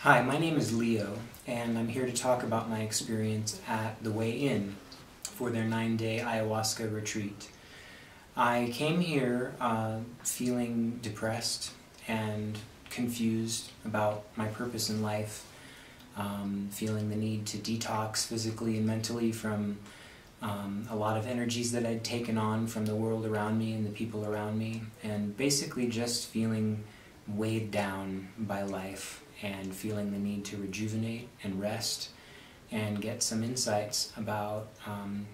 Hi, my name is Leo, and I'm here to talk about my experience at the Way Inn for their 9-day ayahuasca retreat. I came here feeling depressed and confused about my purpose in life, feeling the need to detox physically and mentally from a lot of energies that I'd taken on from the world around me and the people around me, and basically just feeling weighed down by life and feeling the need to rejuvenate and rest and get some insights about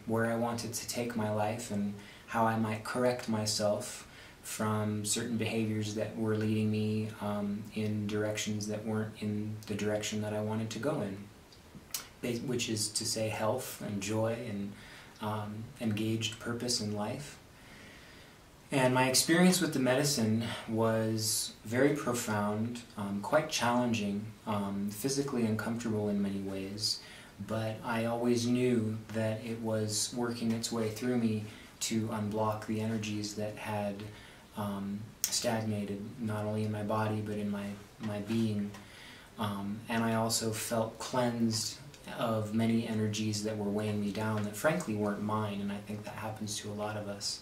where I wanted to take my life and how I might correct myself from certain behaviors that were leading me in directions that weren't in the direction that I wanted to go in, which is to say health and joy and engaged purpose in life. And my experience with the medicine was very profound, quite challenging, physically uncomfortable in many ways, but I always knew that it was working its way through me to unblock the energies that had stagnated, not only in my body but in my being. And I also felt cleansed of many energies that were weighing me down that frankly weren't mine, and I think that happens to a lot of us.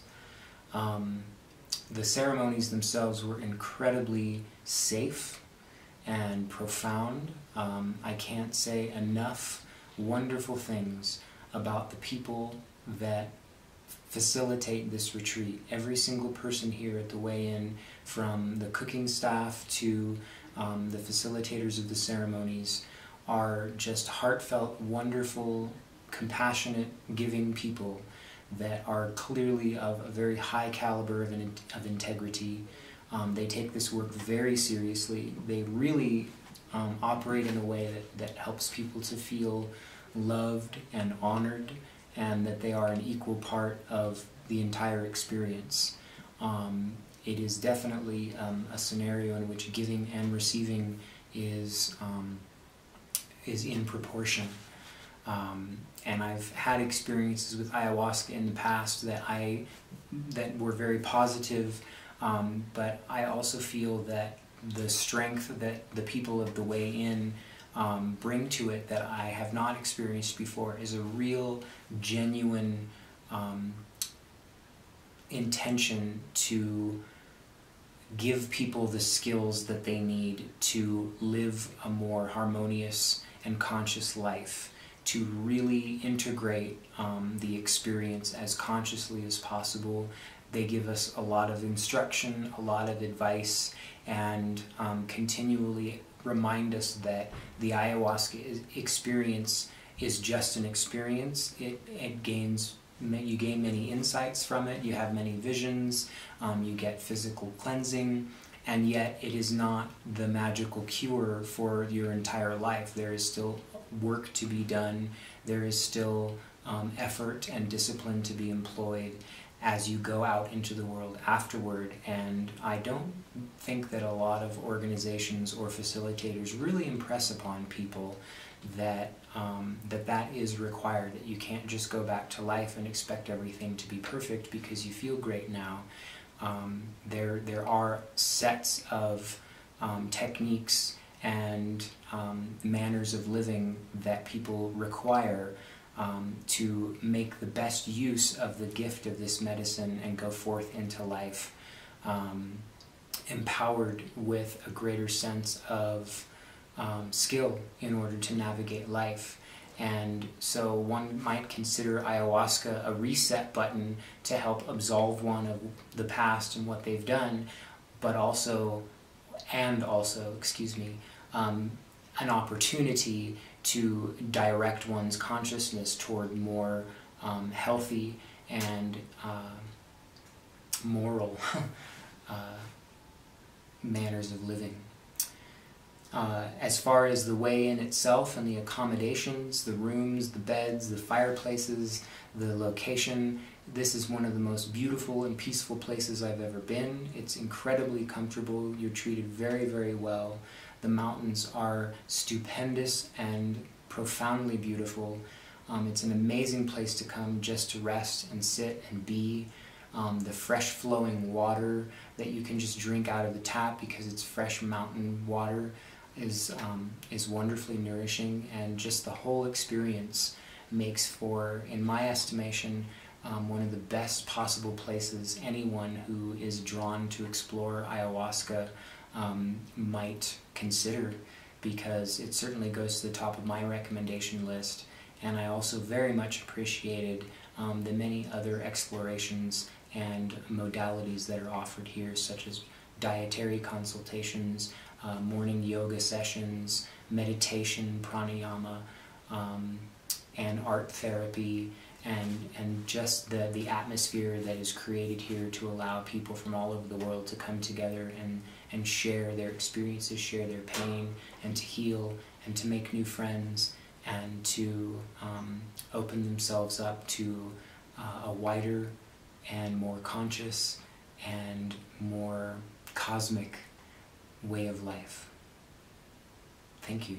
The ceremonies themselves were incredibly safe and profound. I can't say enough wonderful things about the people that facilitate this retreat. Every single person here at the Way Inn, from the cooking staff to the facilitators of the ceremonies, are just heartfelt, wonderful, compassionate, giving people that are clearly of a very high caliber of integrity. They take this work very seriously. They really operate in a way that helps people to feel loved and honored, and that they are an equal part of the entire experience. It is definitely a scenario in which giving and receiving is in proportion. And I've had experiences with ayahuasca in the past that were very positive, but I also feel that the strength that the people of the Way Inn bring to it that I have not experienced before is a real, genuine intention to give people the skills that they need to live a more harmonious and conscious life, to really integrate the experience as consciously as possible. They give us a lot of instruction, a lot of advice, and continually remind us that the ayahuasca experience is just an experience. You gain many insights from it, you have many visions, you get physical cleansing, and yet it is not the magical cure for your entire life. There is still work to be done. There is still effort and discipline to be employed as you go out into the world afterward. And I don't think that a lot of organizations or facilitators really impress upon people that that is required, that you can't just go back to life and expect everything to be perfect because you feel great now. There are sets of techniques and manners of living that people require to make the best use of the gift of this medicine and go forth into life empowered with a greater sense of skill in order to navigate life. And so one might consider ayahuasca a reset button to help absolve one of the past and what they've done, but also, an opportunity to direct one's consciousness toward more healthy and moral manners of living. As far as the Way Inn itself and the accommodations, the rooms, the beds, the fireplaces, the location, this is one of the most beautiful and peaceful places I've ever been. It's incredibly comfortable. You're treated very, very well. The mountains are stupendous and profoundly beautiful. It's an amazing place to come just to rest and sit and be. The fresh flowing water that you can just drink out of the tap because it's fresh mountain water is wonderfully nourishing, and just the whole experience makes for, in my estimation, one of the best possible places anyone who is drawn to explore ayahuasca might consider, because it certainly goes to the top of my recommendation list. And I also very much appreciated the many other explorations and modalities that are offered here, such as dietary consultations, morning yoga sessions, meditation, pranayama, and art therapy, and just the atmosphere that is created here to allow people from all over the world to come together and share their experiences, share their pain, and to heal, and to make new friends, and to open themselves up to a wider and more conscious and more cosmic way of life. Thank you.